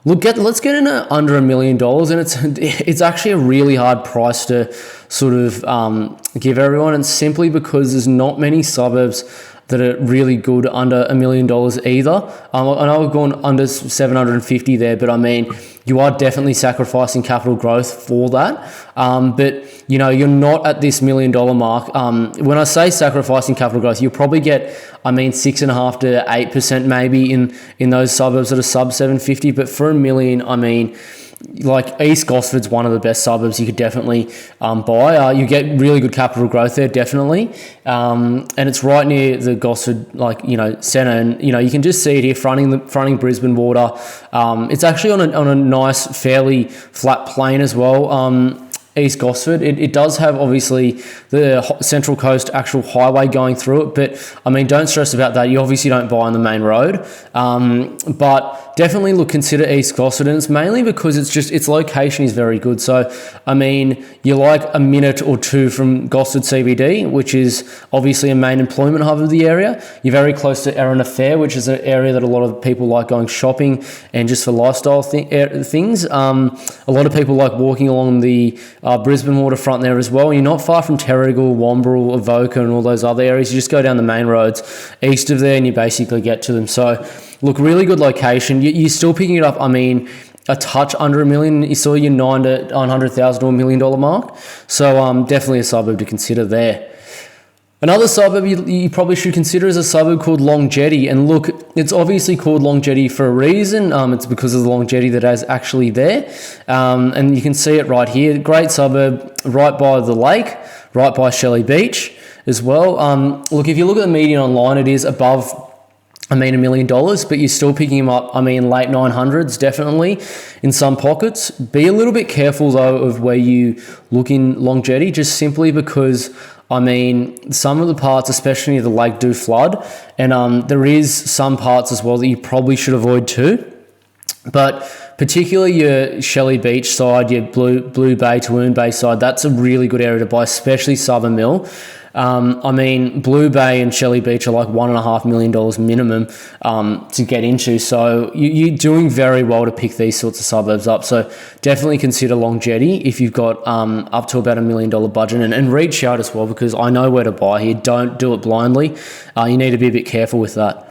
Let's get in at under $1 million, and it's actually a really hard price to sort of give everyone, and simply because there's not many suburbs that are really good under $1 million either. I know we've gone under 750 there, but I mean, you are definitely sacrificing capital growth for that. But you know, you're not at this $1 million mark. When I say sacrificing capital growth, you'll probably get, 6.5% to 8% maybe in those suburbs that are sub 750. But for $1 million, I mean, like East Gosford's one of the best suburbs you could definitely buy. You get really good capital growth there, definitely. And it's right near the Gosford, centre. And, you can just see it here fronting Brisbane water. It's actually on a nice, fairly flat plain as well. East Gosford, it does have obviously the Central Coast actual highway going through it, but don't stress about that. You obviously don't buy on the main road, but definitely consider East Gosford, and it's mainly because its location is very good. So you're like a minute or two from Gosford CBD, which is obviously a main employment hub of the area. You're very close to Erina Fair, which is an area that a lot of people like going shopping and just for lifestyle things. A lot of people like walking along the Brisbane waterfront there as well. You're not far from Terrigal, Wamberal, Avoca and all those other areas. You just go down the main roads east of there and you basically get to them. So look, really good location. You're still picking it up, a touch under $1 million. You saw your $900,000 to $1 million mark. So definitely a suburb to consider there. Another suburb you probably should consider is a suburb called Long Jetty. And look, it's obviously called Long Jetty for a reason. It's because of the Long Jetty that is actually there. And you can see it right here. Great suburb, right by the lake, right by Shelley Beach as well. Look, if you look at the median online, it is above $1 million, but you're still picking them up, late 900s, definitely, in some pockets. Be a little bit careful, though, of where you look in Long Jetty, just simply because, some of the parts, especially near the lake, do flood, and there is some parts as well that you probably should avoid too. But particularly your Shelley Beach side, your Blue Bay to Woon Bay side, that's a really good area to buy, especially Southern Mill. Blue Bay and Shelley Beach are like $1.5 million minimum to get into. So you're doing very well to pick these sorts of suburbs up. So definitely consider Long Jetty if you've got up to about $1 million budget, and reach out as well, because I know where to buy here. Don't do it blindly. You need to be a bit careful with that.